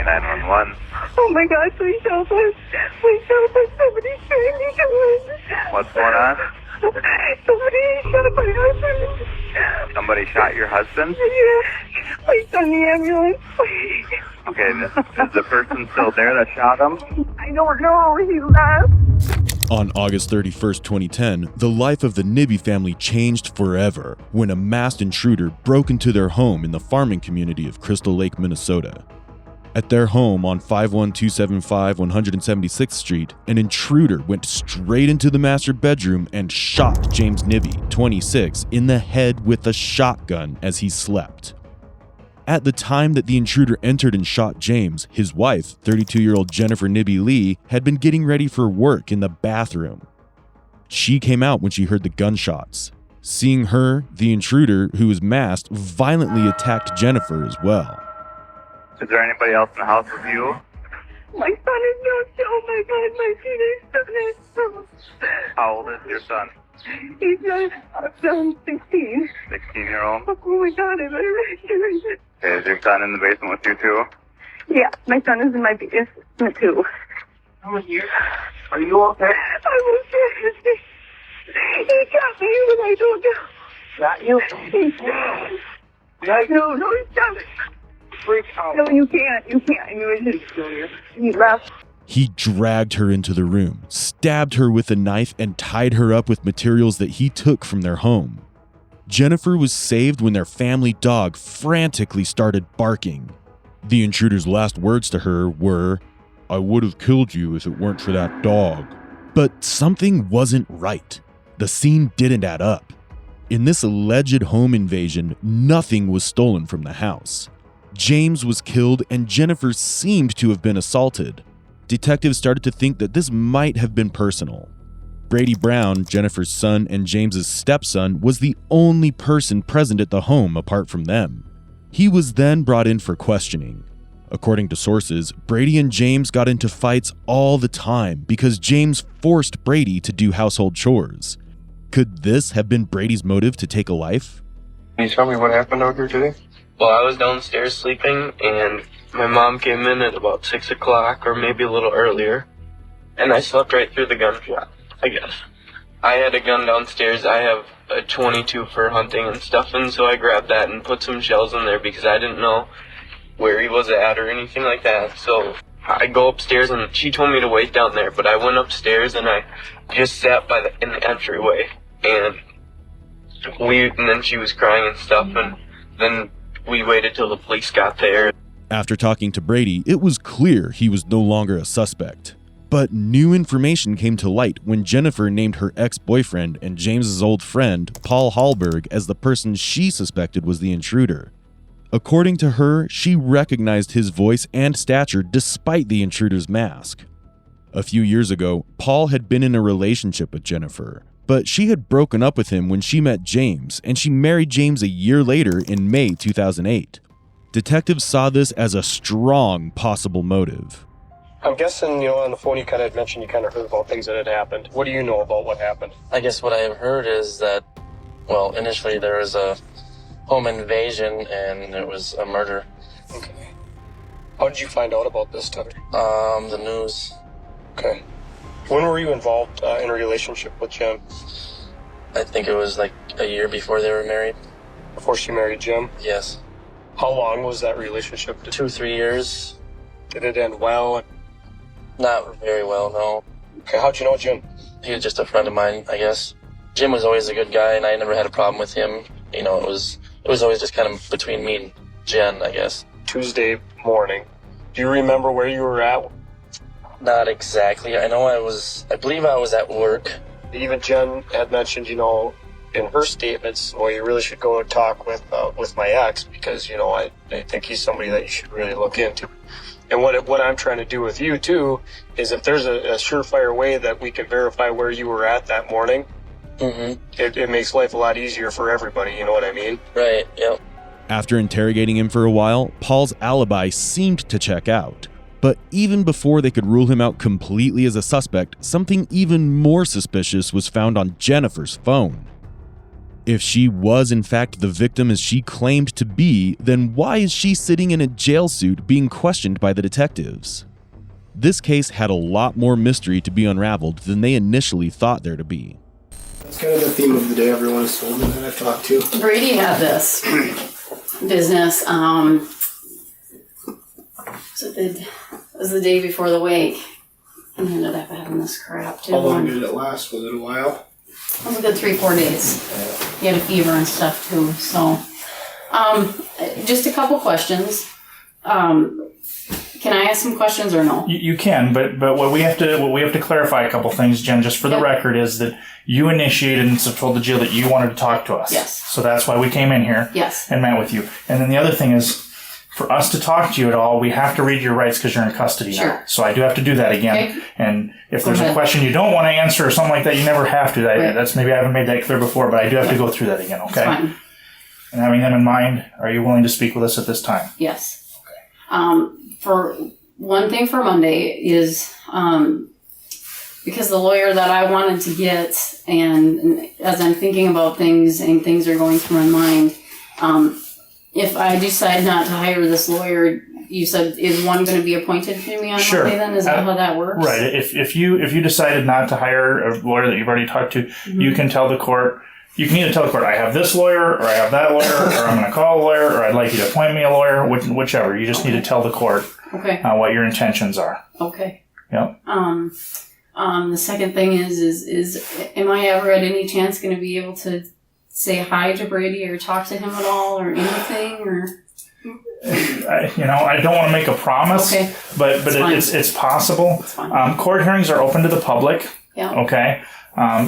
911. Oh my God, please help us. Please help us. Somebody's trying to kill us. What's going on? Somebody shot my husband. Somebody shot your husband? Yeah. Please send the ambulance, please. Okay, is the person still there that shot him? I don't know. He left. On August 31st, 2010, the life of the Nibbe family changed forever when a masked intruder broke into their home in the farming community of Crystal Lake, Minnesota. At their home on 51275 176th Street, an intruder went straight into the master bedroom and shot James Nibbe, 26, in the head with a shotgun as he slept. At the time that the intruder entered and shot James, his wife, 32-year-old Jennifer Nibbe Lee, had been getting ready for work in the bathroom. She came out when she heard the gunshots. Seeing her, the intruder, who was masked, violently attacked Jennifer as well. Is there anybody else in the house with you? My son is not. Oh my God, my teenage son is. How old is your son? He's not 16. 16-year-old? Oh my God, I better make sure. Okay, is your son in the basement with you too? Yeah, my son is in my basement too. How are you? Are you okay? I was trying. He got me when I don't know. Got you? No, stop it. Freak out. No, you can't. He left. He dragged her into the room, stabbed her with a knife, and tied her up with materials that he took from their home. Jennifer was saved when their family dog frantically started barking. The intruder's last words to her were, "I would have killed you if it weren't for that dog." But something wasn't right. The scene didn't add up. In this alleged home invasion, nothing was stolen from the house. James was killed and Jennifer seemed to have been assaulted. Detectives started to think that this might have been personal. Brady Brown, Jennifer's son and James's stepson, was the only person present at the home apart from them. He was then brought in for questioning. According to sources, Brady and James got into fights all the time because James forced Brady to do household chores. Could this have been Brady's motive to take a life? Can you tell me what happened out here today? Well, I was downstairs sleeping, and my mom came in at about 6 o'clock, or maybe a little earlier, and I slept right through the gunshot, I guess. I had a gun downstairs. I have a 22 for hunting and stuff, and so I grabbed that and put some shells in there because I didn't know where he was at or anything like that. So I go upstairs, and she told me to wait down there, but I went upstairs, and I just sat in the entryway, and then she was crying and stuff, and then we waited till the police got there. After talking to Brady, it was clear he was no longer a suspect. But new information came to light when Jennifer named her ex-boyfriend and James's old friend, Paul Hallberg, as the person she suspected was the intruder. According to her, she recognized his voice and stature despite the intruder's mask. A few years ago, Paul had been in a relationship with Jennifer, but she had broken up with him when she met James, and she married James a year later in May 2008. Detectives saw this as a strong possible motive. I'm guessing, on the phone you kind of mentioned you kind of heard about things that had happened. What do you know about what happened? I guess what I have heard is that, initially there was a home invasion and it was a murder. Okay. How did you find out about this, Tucker? The news. Okay. When were you involved in a relationship with Jim? I think it was like a year before they were married. Before she married Jim? Yes. How long was that relationship? 2-3 years. Did it end well? Not very well, no. Okay, how'd you know Jim? He was just a friend of mine, I guess. Jim was always a good guy, and I never had a problem with him. It was always just kind of between me and Jen, I guess. Tuesday morning. Do you remember where you were at? Not exactly. I believe I was at work. Even Jen had mentioned, in her statements, well, you really should go and talk with my ex because, I think he's somebody that you should really look into. And what I'm trying to do with you, too, is if there's a surefire way that we can verify where you were at that morning, it makes life a lot easier for everybody, you know what I mean? Right, yep. After interrogating him for a while, Paul's alibi seemed to check out. But even before they could rule him out completely as a suspect, something even more suspicious was found on Jennifer's phone. If she was in fact the victim as she claimed to be, then why is she sitting in a jail suit being questioned by the detectives? This case had a lot more mystery to be unraveled than they initially thought there to be. That's kind of the theme of the day everyone has told me that I've talked to. Brady had this business. It was the day before the wake. And he ended up having this crap too. How long did it last? Was it a while? It was a good 3-4 days. He had a fever and stuff too. So, just a couple questions. Can I ask some questions or no? You can, but what we have to clarify a couple things, Jen, just for the record, is that you initiated and told the jail that you wanted to talk to us. Yes. So that's why we came in here. Yes. And met with you. And then the other thing is, for us to talk to you at all, we have to read your rights because you're in custody now. So I do have to do that again. Okay. And if there's a question you don't want to answer or something like that, you never have to. That's maybe I haven't made that clear before, but I do have to go through that again. Okay. That's fine. And having them in mind, are you willing to speak with us at this time? Yes. Okay. For one thing for Monday is because the lawyer that I wanted to get, and as I'm thinking about things and things are going through my mind, if I decide not to hire this lawyer, you said, is one going to be appointed to me on Monday then? Is that how that works? Right. If you decided not to hire a lawyer that you've already talked to, you can tell the court, you can either tell the court, I have this lawyer, or I have that lawyer, or I'm going to call a lawyer, or I'd like you to appoint me a lawyer, whichever. You just need to tell the court what your intentions are. Okay. Yep. The second thing is am I ever at any chance going to be able to say hi to Brady or talk to him at all or anything or? I don't want to make a promise, but it's possible. It's fine. Court hearings are open to the public. Yeah. Okay.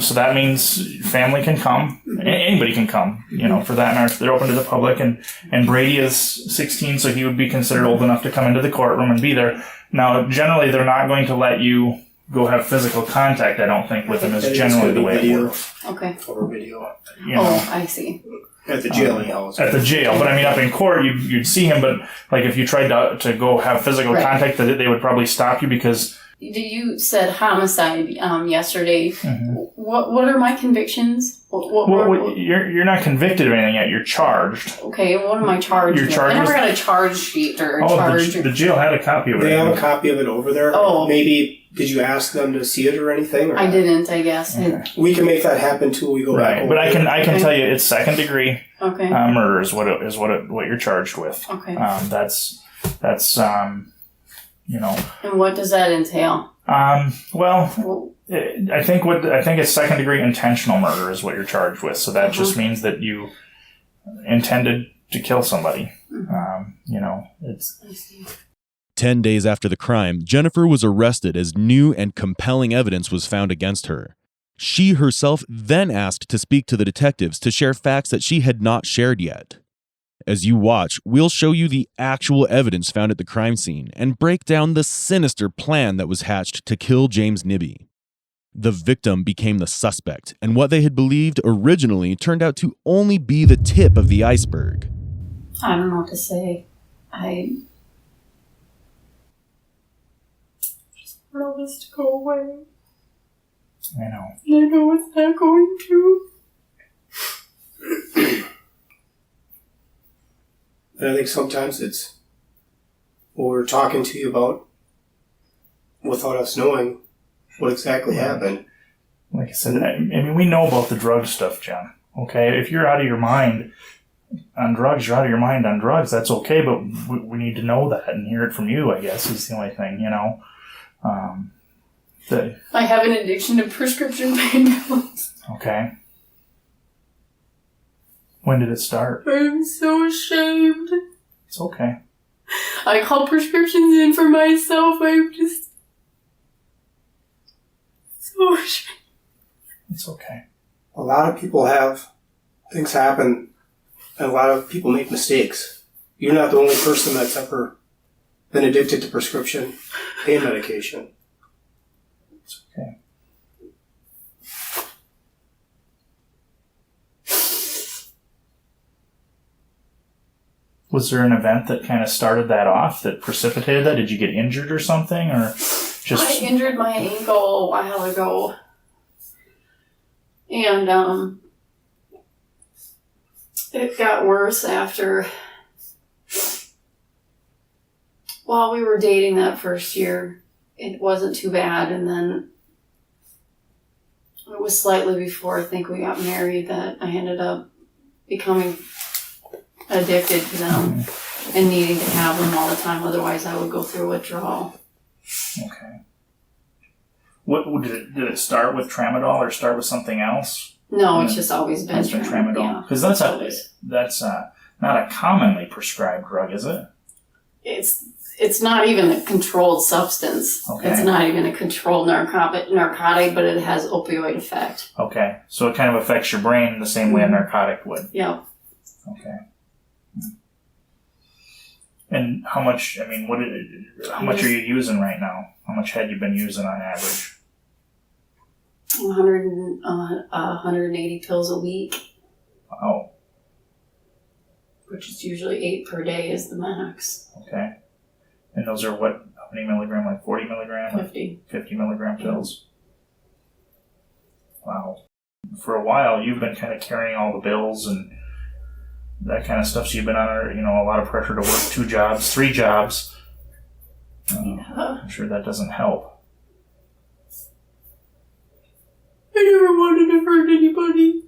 So that means family can come. Anybody can come, for that matter. They're open to the public. And Brady is 16, so he would be considered old enough to come into the courtroom and be there. Now, generally, they're not going to let you go have physical contact, I don't think, with him is generally the way it works. Okay. Or video. I see. At the jail, anyhow. At the jail. But I mean, up in court, you'd see him, but like if you tried to go have physical contact, they would probably stop you because... You said homicide yesterday. Mm-hmm. What are my convictions? You're not convicted of anything yet. You're charged. Okay, what am I charged with? I never got a charge sheet or a charge. The jail had a copy of it. They have a copy of it over there. Oh. Maybe, did you ask them to see it or anything? Or I didn't, I guess. Okay. We can make that happen till we go back over. But I can tell you it's second degree murder is what you're charged with. Okay. That's And what does that entail? I think it's second degree intentional murder is what you're charged with. So that just means that you intended to kill somebody. It's. 10 days after the crime, Jennifer was arrested as new and compelling evidence was found against her. She herself then asked to speak to the detectives to share facts that she had not shared yet. As you watch, we'll show you the actual evidence found at the crime scene and break down the sinister plan that was hatched to kill James Nibbe. The victim became the suspect, and what they had believed originally turned out to only be the tip of the iceberg. I don't know what to say. I just want all this to go away. I know. I know it's not going to. And I think sometimes it's what we're talking to you about without us knowing what exactly happened. Like I said, I mean, we know about the drug stuff, Jen. Okay? If you're out of your mind on drugs, you're out of your mind on drugs. That's okay, but we need to know that and hear it from you, I guess, is the only thing, I have an addiction to prescription pain pills. Okay. When did it start? I'm so ashamed. It's okay. I call prescriptions in for myself. I'm just so ashamed. It's okay. A lot of people have things happen, and a lot of people make mistakes. You're not the only person that's ever been addicted to prescription pain medication. It's okay. Was there an event that kind of started that off, that precipitated that? Did you get injured or something, or just? I injured my ankle a while ago, and It got worse after, while we were dating that first year, it wasn't too bad. And then it was slightly before I think we got married that I ended up becoming addicted to them and needing to have them all the time. Otherwise, I would go through withdrawal. Okay. What did it start with tramadol or start with something else? No, it's just always been tramadol. Because that's not a commonly prescribed drug, is it? It's not even a controlled substance. Okay. It's not even a controlled narcotic, but it has opioid effect. Okay, so it kind of affects your brain the same way a narcotic would. Yeah. Okay. And how much? I mean, how much are you using right now? How much had you been using on average? 180 pills a week. Wow. Which is usually 8 per day is the max. Okay. And those are what? How many milligram? Like 40 milligram? 50. 50 milligram pills. Wow. For a while, you've been kind of carrying all the bills and that kind of stuff. So you've been under, a lot of pressure to work 2 jobs, 3 jobs. Yeah. I'm sure that doesn't help. I never wanted to hurt anybody.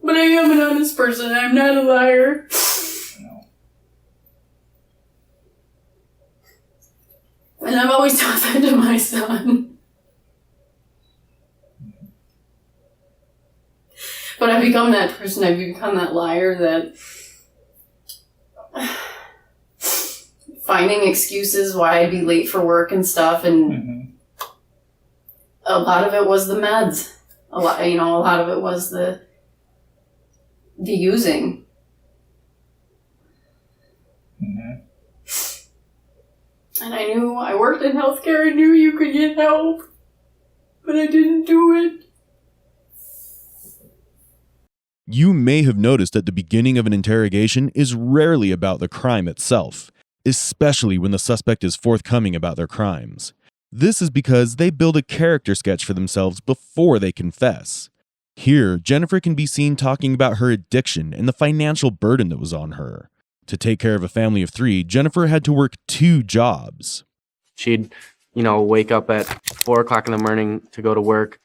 But I am an honest person. I'm not a liar. No. And I've always taught that to my son. But I've become that person. I've become that liar that finding excuses why I'd be late for work and stuff. And a lot of it was the meds. A lot of it was the using. Mm-hmm. And I worked in healthcare. I knew you could get help, but I didn't do it. You may have noticed that the beginning of an interrogation is rarely about the crime itself, especially when the suspect is forthcoming about their crimes. This is because they build a character sketch for themselves before they confess. Here, Jennifer can be seen talking about her addiction and the financial burden that was on her. To take care of a family of 3, Jennifer had to work 2 jobs. She'd, wake up at 4 o'clock in the morning to go to work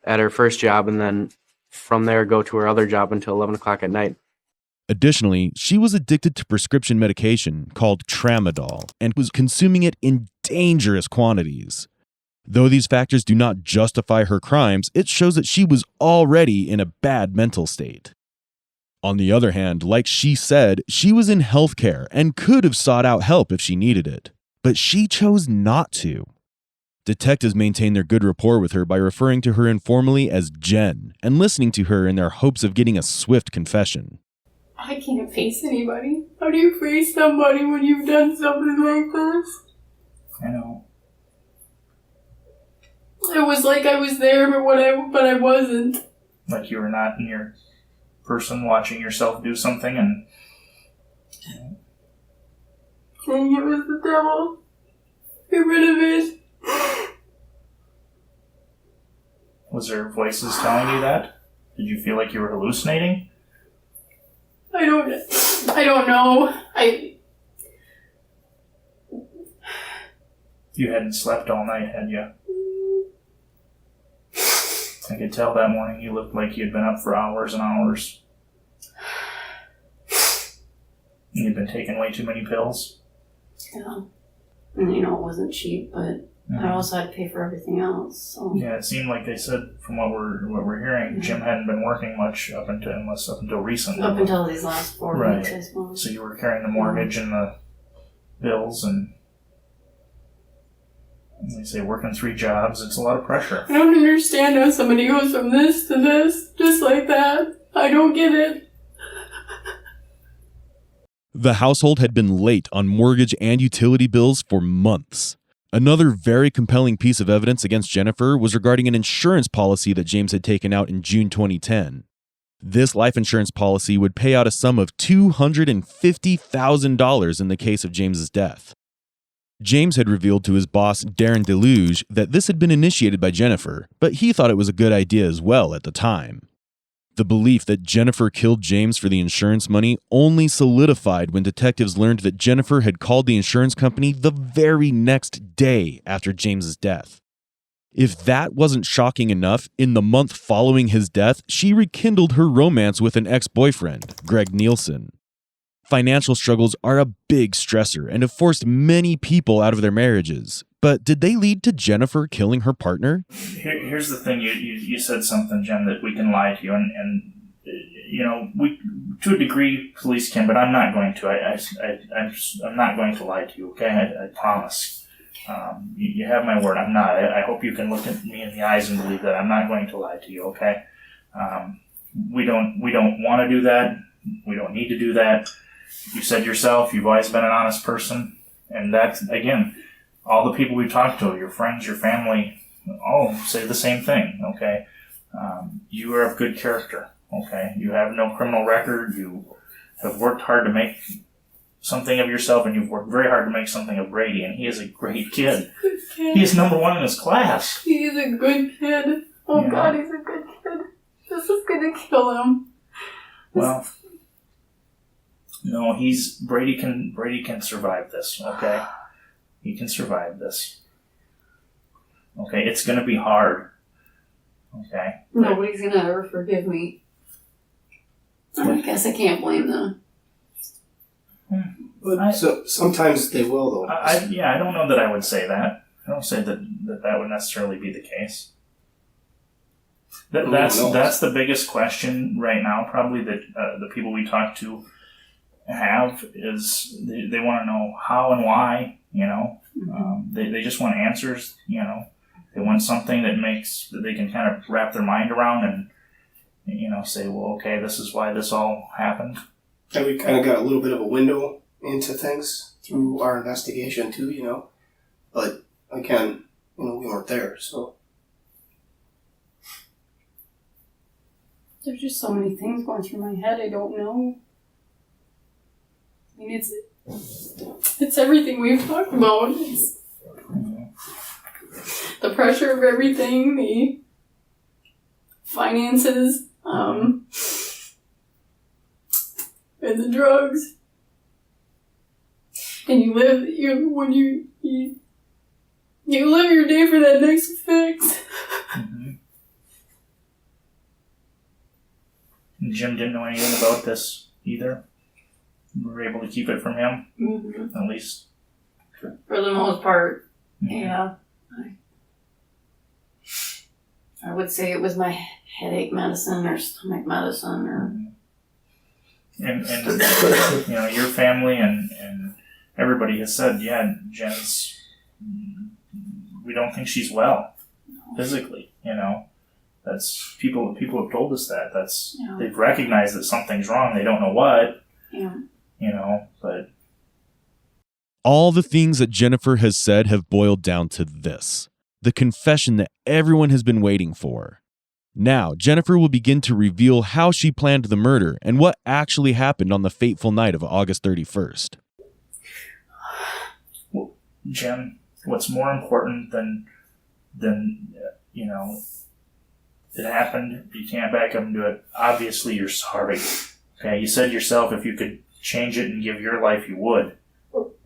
at her first job, and then from there go to her other job until 11 o'clock at night. Additionally, she was addicted to prescription medication called tramadol and was consuming it in dangerous quantities. Though these factors do not justify her crimes, it shows that she was already in a bad mental state. On the other hand, like she said, she was in healthcare and could have sought out help if she needed it, but she chose not to. Detectives maintain their good rapport with her by referring to her informally as Jen and listening to her in their hopes of getting a swift confession. I can't face anybody. How do you face somebody when you've done something like this? I know. It was like I was there, but I wasn't. Like you were not in your person watching yourself do something and... Saying it was the devil. Get rid of it. Was there voices telling you that? Did you feel like you were hallucinating? I don't know. You hadn't slept all night, had you? I could tell that morning you looked like you'd been up for hours and hours. And you'd been taking way too many pills. Yeah. And it wasn't cheap, but I also had to pay for everything else. So. Yeah, it seemed like they said, from what we're hearing, Jim hadn't been working much up until recently. Up until these last 4 weeks, I suppose. So you were carrying the mortgage and the bills, and they say working 3 jobs. It's a lot of pressure. I don't understand how somebody goes from this to this, just like that. I don't get it. The household had been late on mortgage and utility bills for months. Another very compelling piece of evidence against Jennifer was regarding an insurance policy that James had taken out in June 2010. This life insurance policy would pay out a sum of $250,000 in the case of James's death. James had revealed to his boss, Darren Deluge, that this had been initiated by Jennifer, but he thought it was a good idea as well at the time. The belief that Jennifer killed James for the insurance money only solidified when detectives learned that Jennifer had called the insurance company the very next day after James's death. If that wasn't shocking enough, in the month following his death, she rekindled her romance with an ex-boyfriend, Greg Nielsen. Financial struggles are a big stressor and have forced many people out of their marriages. But did they lead to Jennifer killing her partner? Here's the thing. You said something, Jen, that we can lie to you. And you know, we, to a degree, police can, but I'm not going to. I'm not going to lie to you, okay? I promise. You have my word. I'm not. I hope you can look at me in the eyes and believe that I'm not going to lie to you, okay? We don't want to do that. We don't need to do that. You said yourself, you've always been an honest person. And that's, again, all the people we talk to, your friends, your family, all say the same thing, okay? You are of good character, okay? You have no criminal record. You have worked hard to make something of yourself, and you've worked very hard to make something of Brady, and he is a great kid. Good kid. He is number one in his class. He's a good kid. Oh, Yeah. God, he's a good kid. This is gonna kill him. Well, no, Brady can survive this, okay? He can survive this. Okay, it's gonna be hard. Okay? Nobody's gonna ever forgive me. I guess I can't blame them. But so sometimes they will, though. I don't know that I would say that. I don't say that would necessarily be the case. That's the biggest question right now, probably, that the people we talk to have, is they want to know how and why, you know. They just want answers, you know. They want something that they can kind of wrap their mind around and, you know, say, well, okay, this is why this all happened. And we kind of got a little bit of a window into things through our investigation too, you know. But again, you know, we weren't there, so. There's just so many things going through my head. I don't know. I mean, it's everything we've talked about. It's the pressure of everything, the finances, and the drugs. And you live your day for that next fix. Jim didn't know anything about this either. We were able to keep it from him, at least. For the most part, Mm-hmm. yeah. I would say it was my headache medicine or stomach medicine or... And you know, your family and everybody has said, yeah, Jen's, we don't think she's well physically, you know. That's people have told us that. That's They've recognized that something's wrong. They don't know what. Yeah. You know, but All the things that Jennifer has said have boiled down to this: the confession that everyone has been waiting for. Now, Jennifer will begin to reveal how she planned the murder and what actually happened on the fateful night of August 31st. Well, Jen, what's more important than you know, it happened, you can't back up and do it. Obviously, you're sorry. Okay, you said yourself if you could change it and give your life, you would.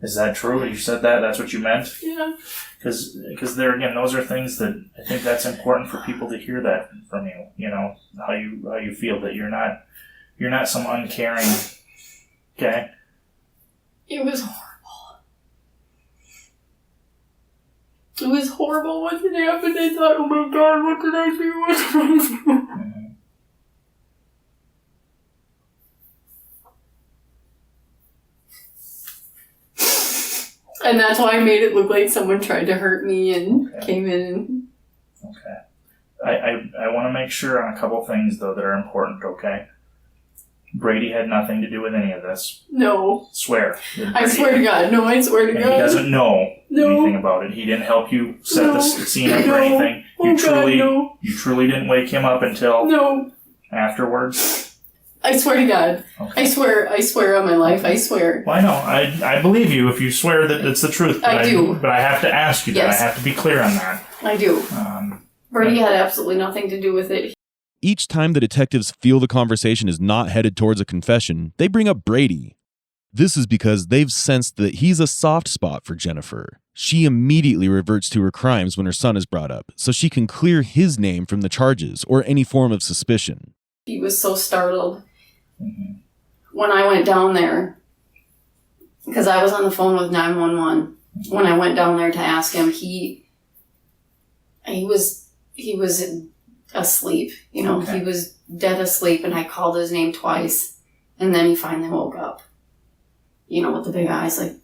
Is that true? You said that? That's what you meant? Yeah. Because there again, those are things that I think that's important for people to hear that from you. You know, how you feel that you're not some uncaring. Okay. It was horrible. It was horrible when it happened. I thought, oh my God, what did I do? What did I do? Mm-hmm. And that's why I made it look like someone tried to hurt me and came in and... Okay. I want to make sure on a couple things, though, that are important, okay? Brady had nothing to do with any of this. No. Swear. I swear to God. No, I swear to And God. he doesn't know No. anything about it. He didn't help you set the scene up or No. anything. Oh, God, no. You truly didn't wake him up until No. afterwards. I swear to God. Okay. I swear on my life. I swear. Well, I know. I believe you if you swear that it's the truth. But I do. But I have to ask you that. Yes. I have to be clear on that. I do. Brady had absolutely nothing to do with it. Each time the detectives feel the conversation is not headed towards a confession, they bring up Brady. This is because they've sensed that he's a soft spot for Jennifer. She immediately reverts to her crimes when her son is brought up, so she can clear his name from the charges or any form of suspicion. He was so startled when I went down there, because I was on the phone with 911. When I went down there to ask him, he was asleep. You know, He was dead asleep, and I called his name twice, and then he finally woke up. You know, with the big eyes, like,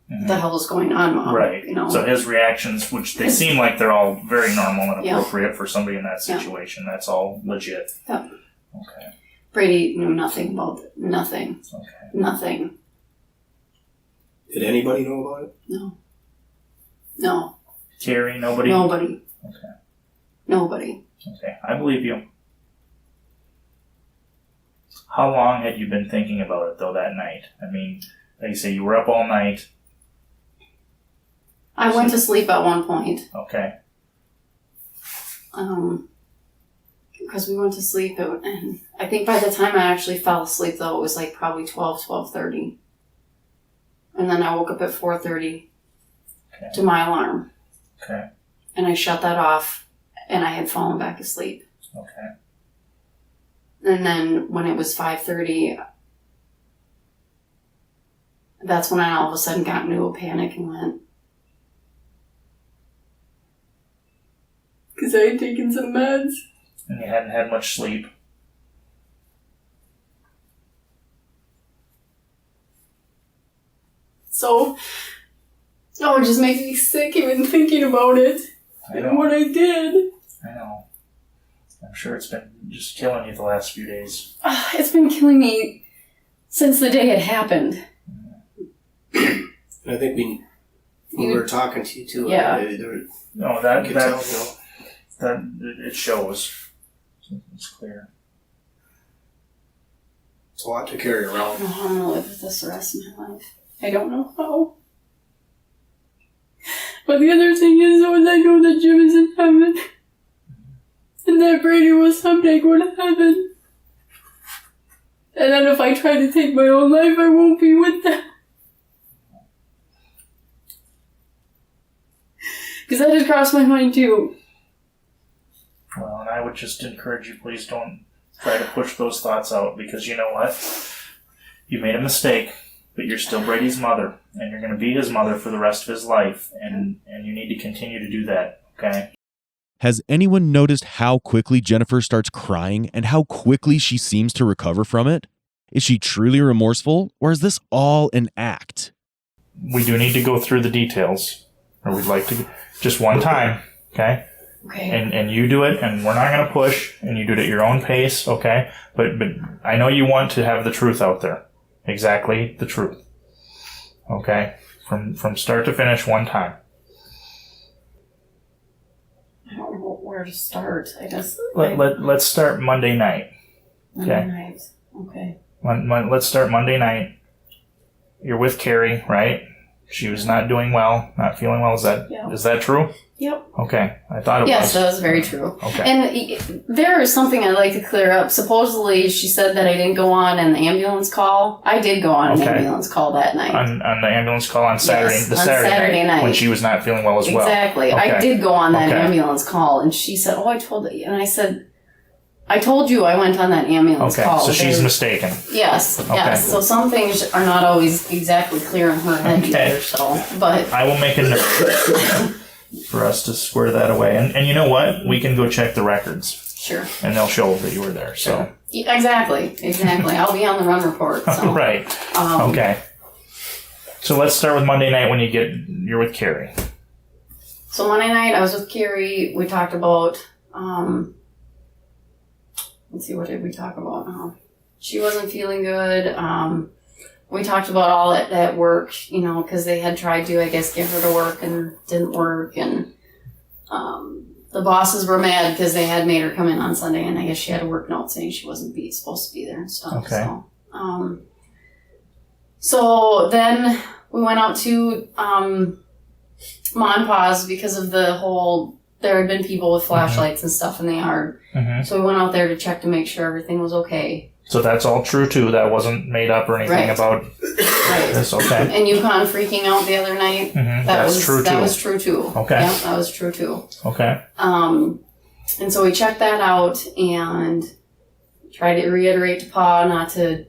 what the hell is going on, Mom? Right. You know? So his reactions, which they seem like they're all very normal and appropriate for somebody in that situation, that's all legit. Yep. Okay. Brady knew nothing about it. Nothing. Okay. Nothing. Did anybody know about it? No. Carrie, nobody? Nobody. Okay. Nobody. Okay. I believe you. How long had you been thinking about it, though, that night? I mean, like you say, you were up all night. I went to sleep at one point. Okay. Because we went to sleep, and I think by the time I actually fell asleep, though, it was like probably 12:30. And then I woke up at 4:30 to my alarm. Okay. And I shut that off, and I had fallen back asleep. Okay. And then when it was 5:30, that's when I all of a sudden got into a panic and went. Because I had taken some meds. And you hadn't had much sleep. So, it just makes me sick even thinking about it. And what I did. I know. I'm sure it's been just killing you the last few days. It's been killing me since the day it happened. And I think we were talking to you too. Yeah. No, that it shows. It's clear. It's a lot to carry I around. don't know how I'm going to live with this the rest of my life. I don't know how. But the other thing is, though, is I know that Jim is in heaven. And that Brady will someday go to heaven. And then if I try to take my own life, I won't be with them. Because that has crossed my mind too. Well, and I would just encourage you, please don't try to push those thoughts out, because you know what? You made a mistake, but you're still Brady's mother, and you're going to be his mother for the rest of his life, and you need to continue to do that, okay? Has anyone noticed how quickly Jennifer starts crying and how quickly she seems to recover from it? Is she truly remorseful, or is this all an act? We do need to go through the details, or we'd like to, just one time, okay? Okay. And you do it, and we're not going to push, and you do it at your own pace, okay? But I know you want to have the truth out there. Exactly the truth. Okay? From start to finish, one time. I don't know where to start. I guess. Let's start Monday night. Okay? Monday night. Okay. Let's start Monday night. You're with Carrie, right? She was not doing well, not feeling well. Is that true? Yep. Okay. I thought it was. Yes, that was very true. Okay. And there is something I'd like to clear up. Supposedly, she said that I didn't go on an ambulance call. I did go on an ambulance call that night. On the ambulance call on Saturday, Yes, Saturday night. when she was not feeling well as well. Exactly. Okay. I did go on that ambulance call, and she said, "Oh, I told you." And I said, "I told you I went on that ambulance call." So she's mistaken. Yes. Yes. So some things are not always exactly clear in her head either. So, but I will make a note for us to square that away. And you know what? We can go check the records. Sure. And they'll show that you were there. So. Yeah, exactly. I'll be on the run report. So. Right. Okay. So let's start with Monday night when you're with Carrie. So Monday night I was with Carrie. We talked about, let's see, what did we talk about? She wasn't feeling good. We talked about all at work, because they had tried to, I guess, get her to work and didn't work. And the bosses were mad because they had made her come in on Sunday, and I guess she had a work note saying she wasn't supposed to be there and stuff. Okay. So then we went out to Mon Pa's because of the whole there had been people with flashlights and stuff in the yard. Mm-hmm. So we went out there to check to make sure everything was okay. So that's all true too. That wasn't made up or anything about this. Okay. And Yukon freaking out the other night. Mm-hmm. That That's true too. That was true too. Okay. Yeah, that was true too. Okay. And so we checked that out and tried to reiterate to Pa not to,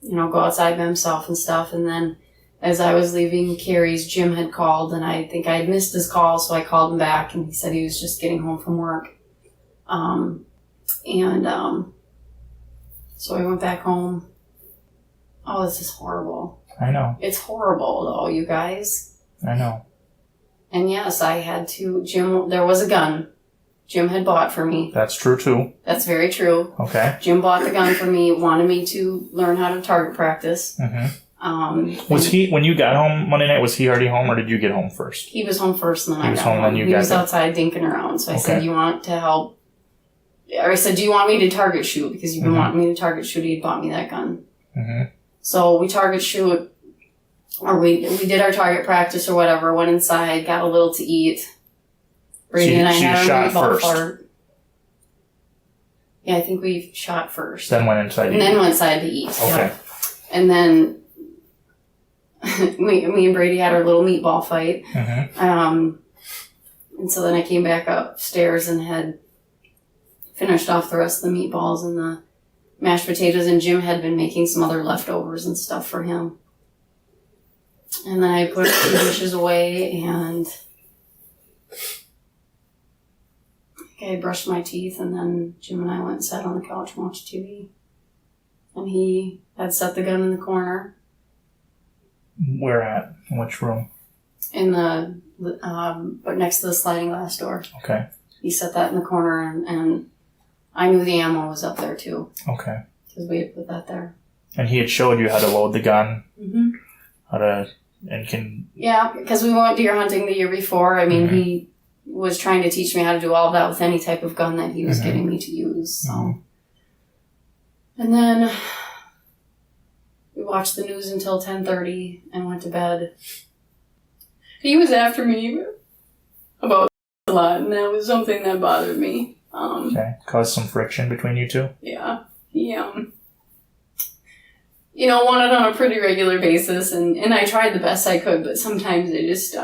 go outside by himself and stuff. And then as I was leaving Carrie's, Jim had called, and I think I had missed his call, so I called him back, and he said he was just getting home from work. So I went back home. Oh, this is horrible. I know. It's horrible, though, you guys. I know. And yes, I had to, there was a gun Jim had bought for me. That's true too. That's very true. Okay. Jim bought the gun for me, wanted me to learn how to target practice. Mm-hmm. Was he, when you got home Monday night, was he already home or did you get home first? He was home first and then He was home, then you He got was there. outside dinking around. So I Okay. said, you want to help? Or I said, do you want me to target shoot? Because you've been wanting me to target shoot. He had bought me that gun. Mm-hmm. So we target shoot, or we did our target practice or whatever, went inside, got a little to eat. Brady and I So you had shot our meatball first. fart. Yeah, I think we shot first. Then went inside. And then went inside to eat. Okay. Yeah. And then me and Brady had our little meatball fight. Mm-hmm. And so then I came back upstairs and had finished off the rest of the meatballs and the mashed potatoes, and Jim had been making some other leftovers and stuff for him. And then I put the dishes away and I brushed my teeth, and then Jim and I went and sat on the couch and watched TV. And he had set the gun in the corner. Where at? In which room? In but next to the sliding glass door. Okay. He set that in the corner, and I knew the ammo was up there too. Okay. Because we had put that there. And he had showed you how to load the gun, Mm-hmm. how to, and can. Yeah, because we went deer hunting the year before. I mean, he was trying to teach me how to do all that with any type of gun that he was getting me to use. So, and then we watched the news until 10:30 and went to bed. He was after me about a lot, and that was something that bothered me. Okay. Cause some friction between you two. Yeah, he wanted on a pretty regular basis, and I tried the best I could, but sometimes I just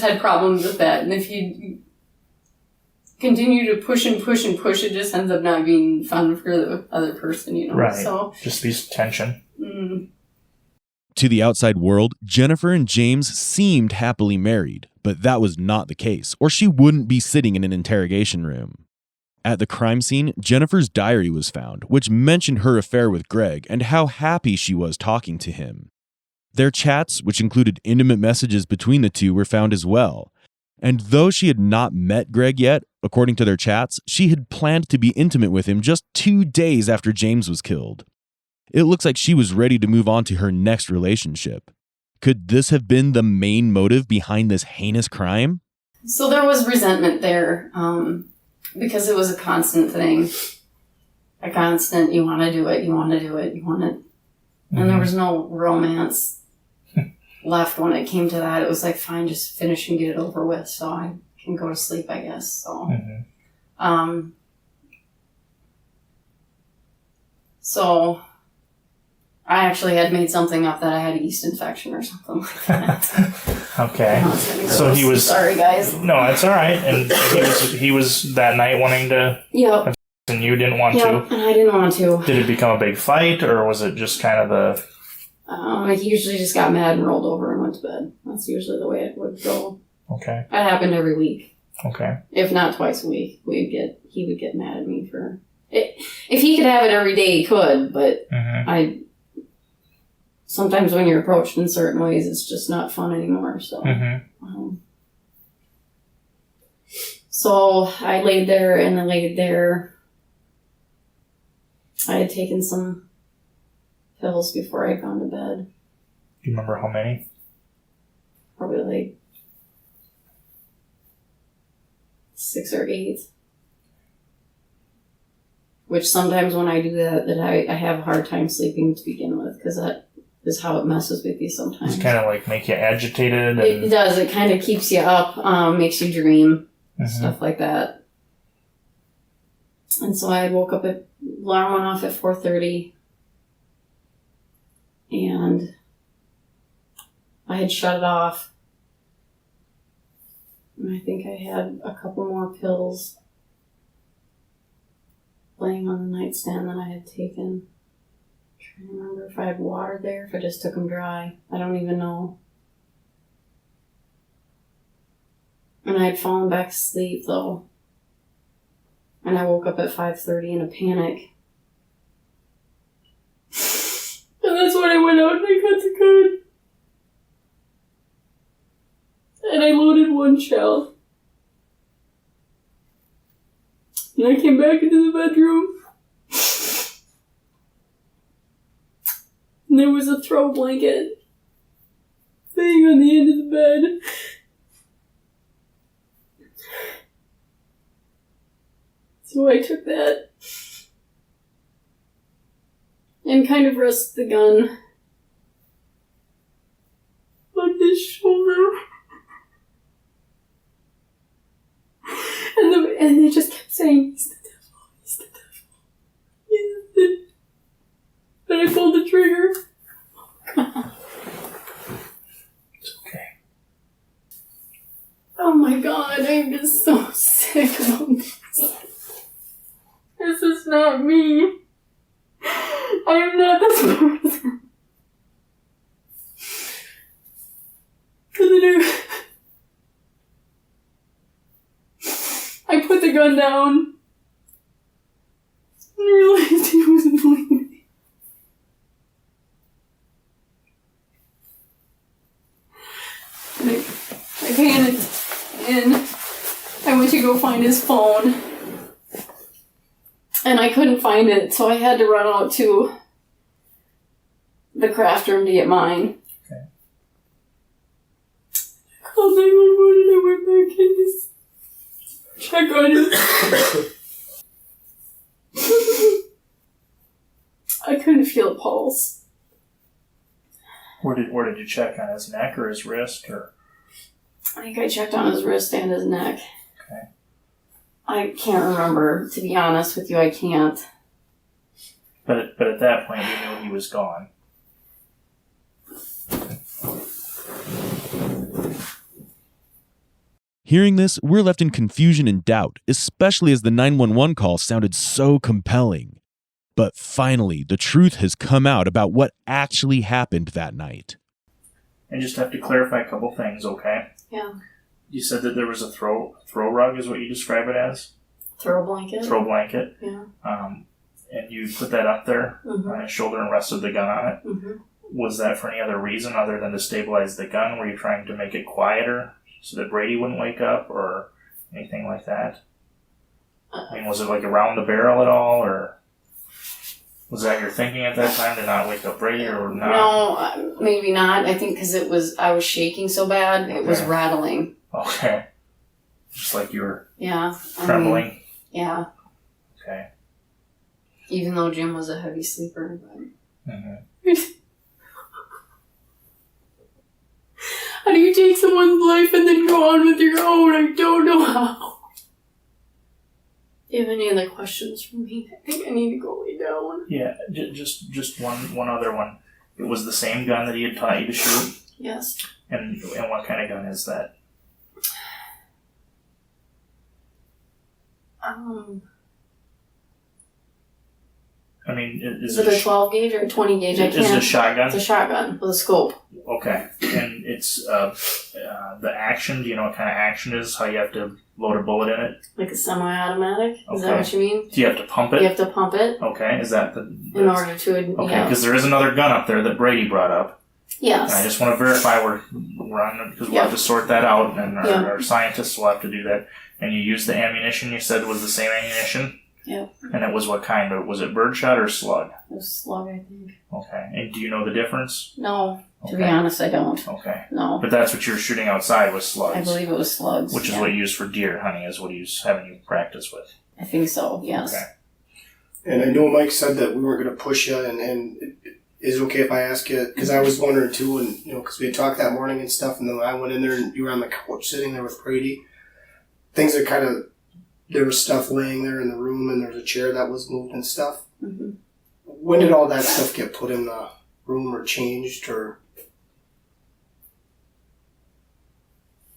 had problems with that, and if you continue to push and push and push, it just ends up not being fun for the other person, Right. So, Just be tension. To the outside world, Jennifer and James seemed happily married, but that was not the case, or she wouldn't be sitting in an interrogation room. At the crime scene, Jennifer's diary was found, which mentioned her affair with Greg and how happy she was talking to him. Their chats, which included intimate messages between the two, were found as well. And though she had not met Greg yet, according to their chats, she had planned to be intimate with him just 2 days after James was killed. It looks like she was ready to move on to her next relationship. Could this have been the main motive behind this heinous crime? So there was resentment there, because it was a constant thing. A constant, you want to do it, you want to do it, you want it. And there was no romance left when it came to that. It was like, fine, just finish and get it over with so I can go to sleep, I guess. So, so I actually had made something up that I had a yeast infection or something like that. Okay. Oh, it's kinda So gross. he was. Sorry, guys. No, it's all right. And he was that night wanting to, Yep. and you didn't want Yep, to. and I didn't want to. Did it become a big fight, or was it just kind of the? He usually just got mad and rolled over and went to bed. That's usually the way it would go. Okay. That happened every week. Okay. If not twice a week, he would get mad at me for it. If he could have it every day, he could, but sometimes when you're approached in certain ways, it's just not fun anymore. So, so I laid there and I laid there. I had taken some pills before I had gone to bed. Do you remember how many? Probably like 6 or 8. Which sometimes when I do that I have a hard time sleeping to begin with, because is how it messes with you sometimes. It's kind of like make you agitated. And... It does. It kind of keeps you up, makes you dream, stuff like that. And so I woke up alarm went off at 4:30, and I had shut it off. And I think I had a couple more pills laying on the nightstand that I had taken. I'm trying to remember if I had water there, if I just took them dry. I don't even know. And I had fallen back asleep, though. And I woke up at 5:30 in a panic. And that's when I went out and I got the gun. And I loaded one shell. And I came back into the bedroom. And there was a throw blanket laying on the end of the bed. So I took that and kind of rested the gun on his shoulder. And they just kept saying, "He's the devil, he's the devil, he's the devil." And I pulled the trigger. It's okay. Oh my god, I'm just so sick about this. This is not me. I am not this person. And then I put the gun down and realized he wasn't bleeding. And I panicked and I went to go find his phone. And I couldn't find it, so I had to run out to the craft room to get mine. Okay. I called 911 and I went back in to check on him. I couldn't feel a pulse. Where did you check, on his neck or his wrist, or? I think I checked on his wrist and his neck. Okay. I can't remember, to be honest with you, I can't. But at that point, we knew he was gone. Hearing this, we're left in confusion and doubt, especially as the 911 call sounded so compelling. But finally, the truth has come out about what actually happened that night. I just have to clarify a couple things, okay? Yeah. You said that there was a throw rug, is what you describe it as? Throw blanket? Throw blanket. Yeah. And you put that up there on his shoulder and rested the gun on it. Mm-hmm. Was that for any other reason other than to stabilize the gun? Were you trying to make it quieter so that Brady wouldn't wake up or anything like that? I mean, was it like around the barrel at all, or was that your thinking at that time to not wake up Brady or not? No, maybe not. I think because I was shaking so bad, it was rattling. Okay. Just like you were I trembling? mean, yeah. Okay. Even though Jim was a heavy sleeper. But... Mm-hmm. How do you take someone's life and then go on with your own? I don't know how. Do you have any other questions for me? I think I need to go lay down. Yeah, just one other one. It was the same gun that he had taught you to shoot? Yes. And what kind of gun is that? I mean, is it a 12 gauge or a 20 gauge? Is it a shotgun? It's a shotgun with a scope. Okay. And it's the action, do you know what kind of action it is? How you have to load a bullet in it? Like a semi-automatic? Is that what you mean? Do you have to pump it? You have to pump it. Okay. Is that in order to... Okay, because there is another gun up there that Brady brought up. Yes. And I just want to verify we're on, because we'll have to sort that out, and our scientists will have to do that. And you used the ammunition you said was the same ammunition? Yep. And it was what kind? Was it birdshot or slug? It was slug, I think. Okay. And do you know the difference? No. To be honest, I don't. Okay. No. But that's what you were shooting outside was slugs. I believe it was slugs. Which is what you use for deer hunting, is what he's having you practice with. I think so, yes. Okay. And I know Mike said that we weren't going to push you, and is it okay if I ask you? Because I was wondering too, and because we had talked that morning and stuff, and then I went in there and you were on the couch sitting there with Brady. Things that kind of, there was stuff laying there in the room, and there was a chair that was moved and stuff. Mm-hmm. When did all that stuff get put in the room or changed, or?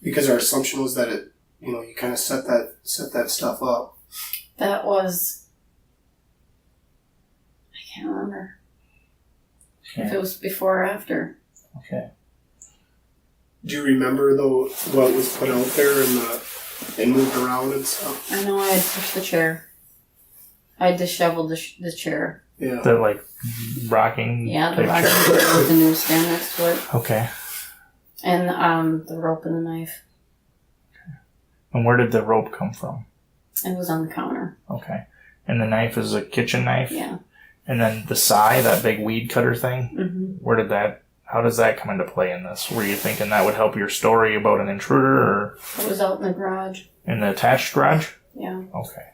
Because our assumption was that it, you kind of set that stuff up. That was, I can't remember if it was before or after. Okay. Do you remember though what was put out there and moved around and stuff? I know I had pushed the chair. I had disheveled the chair. Yeah. The like rocking. Yeah, the type rocking chair. chair with the newsstand next to it. Okay. And the rope and the knife. And where did the rope come from? It was on the counter. Okay. And the knife is a kitchen knife? Yeah. And then the sai, that big weed cutter thing, Mm-hmm. How does that come into play in this? Were you thinking that would help your story about an intruder, or It was out in the garage. in the attached garage? Yeah. Okay.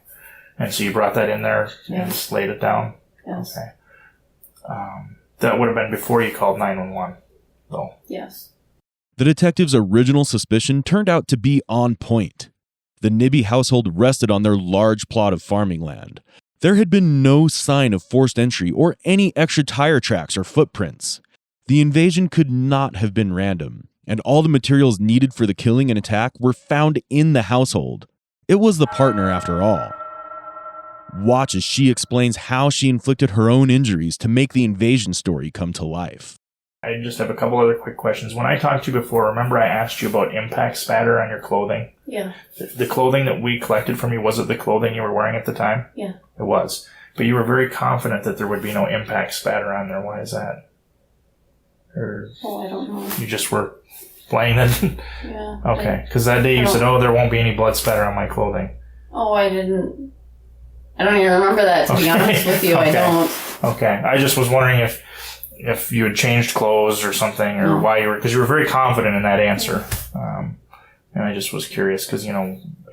And so you brought that in there Yeah. and just laid it down? Yes. Okay. That would have been before you called 911, though. Yes. The detective's original suspicion turned out to be on point. The Nibbe household rested on their large plot of farming land. There had been no sign of forced entry or any extra tire tracks or footprints. The invasion could not have been random, and all the materials needed for the killing and attack were found in the household. It was the partner after all. Watch as she explains how she inflicted her own injuries to make the invasion story come to life. I just have a couple other quick questions. When I talked to you before, remember I asked you about impact spatter on your clothing? Yeah. The clothing that we collected from you, was it the clothing you were wearing at the time? Yeah. It was. But you were very confident that there would be no impact spatter on there. Why is that? Or Oh, I don't know. you just were playing it? Yeah. Okay. Because that day you said, there won't be any blood spatter on my clothing. I didn't. I don't even remember that, to be honest with you. Okay. I don't. Okay. I just was wondering if you had changed clothes or something, or No. why you were, because you were very confident in that answer. And I just was curious because,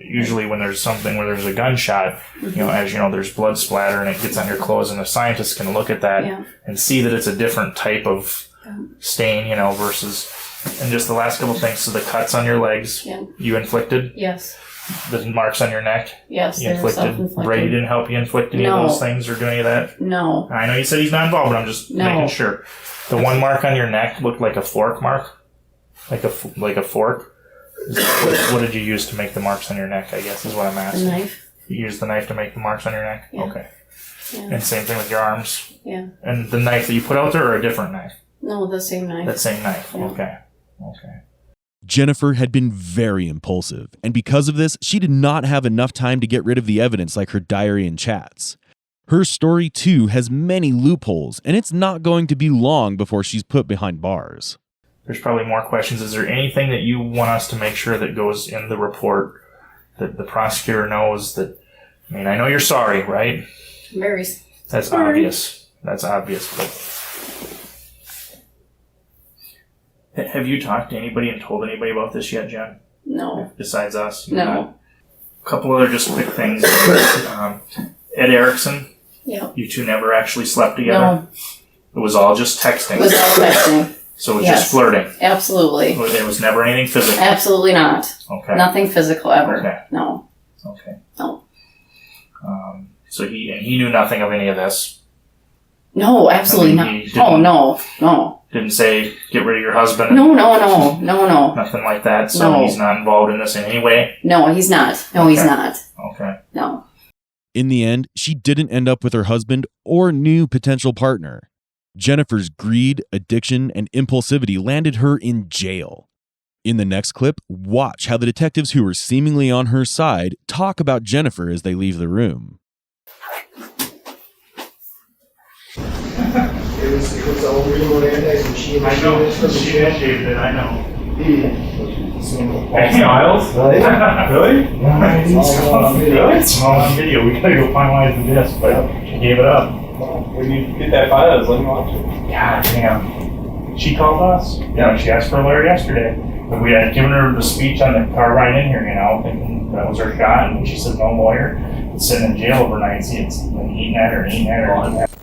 usually when there's something where there's a gunshot, as you know, there's blood splatter and it gets on your clothes, and the scientists can look at that and see that it's a different type of stain, versus, and just the last couple things. So the cuts on your legs, you inflicted? Yes. The marks on your neck? Yes, You they were inflicted? self-inflicted. Brady didn't help you inflict any No. of those things or do any of that? No. I know you said he's not involved, but I'm just No. making sure. The one mark on your neck looked like a fork mark? Like a fork? What did you use to make the marks on your neck, I guess, is what I'm The asking. knife. You used the knife to make the marks on your neck? Yeah. Okay. Yeah. And same thing with your arms? Yeah. And the knife that you put out there, or a different knife? No, the same knife. That same knife. Yeah. Okay. Jennifer had been very impulsive, and because of this, she did not have enough time to get rid of the evidence like her diary and chats. Her story, too, has many loopholes, and it's not going to be long before she's put behind bars. There's probably more questions. Is there anything that you want us to make sure that goes in the report that the prosecutor knows that, I know you're sorry, right? Very. That's Sorry. obvious. That's obvious. But have you talked to anybody and told anybody about this yet, Jen? No. Besides us? No. A couple other just quick things. Ed Erickson, Yeah. you two never actually slept together? No. It was all just texting. It was all texting. So it was Yes. just flirting. Absolutely. There was never anything physical. Absolutely not. Okay. Nothing physical ever. Okay. No. Okay. No. So he knew nothing of any of this. No, absolutely I not. mean, he Oh, didn't- no. Didn't say get rid of your husband. No. No. Nothing like that. So No. he's not involved in this in any way. No, he's not. No, he's Okay. not. Okay. No. In the end, she didn't end up with her husband or new potential partner. Jennifer's greed, addiction, and impulsivity landed her in jail. In the next clip, watch how the detectives who were seemingly on her side talk about Jennifer as they leave the room. It was all real Hernandez, and she initiated it from the jail. initiated it, I know. Hey, Miles? Really? Really? It's all on video. Really? It's all on video. We gotta go finalize the disc, but she gave it up. When you get that file, I was letting you watch it. God damn. She called us. Yeah, she asked for a lawyer yesterday. But we had given her the speech on the car ride in here, thinking that was her shot. And when she said no lawyer, it's sitting in jail overnight. See, it's been eating at her.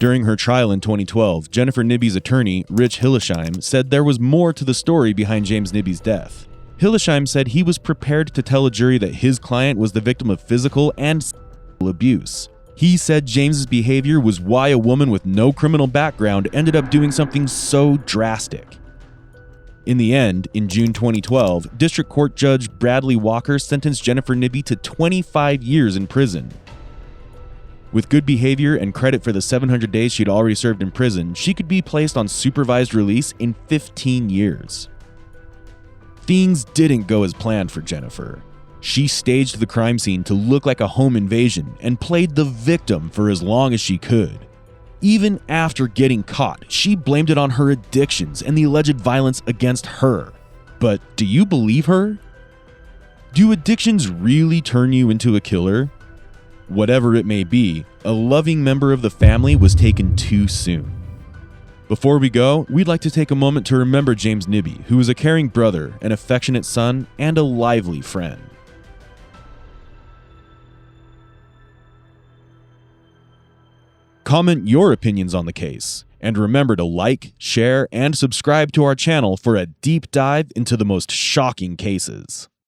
During her trial in 2012, Jennifer Nibbe's attorney, Rich Hillesheim, said there was more to the story behind James Nibbe's death. Hillesheim said he was prepared to tell a jury that his client was the victim of physical and sexual abuse. He said James's behavior was why a woman with no criminal background ended up doing something so drastic. In the end, in June 2012, District Court Judge Bradley Walker sentenced Jennifer Nibbe to 25 years in prison. With good behavior and credit for the 700 days she'd already served in prison, she could be placed on supervised release in 15 years. Things didn't go as planned for Jennifer. She staged the crime scene to look like a home invasion and played the victim for as long as she could. Even after getting caught, she blamed it on her addictions and the alleged violence against her. But do you believe her? Do addictions really turn you into a killer? Whatever it may be, a loving member of the family was taken too soon. Before we go, we'd like to take a moment to remember James Nibbe, who was a caring brother, an affectionate son, and a lively friend. Comment your opinions on the case, and remember to like, share, and subscribe to our channel for a deep dive into the most shocking cases.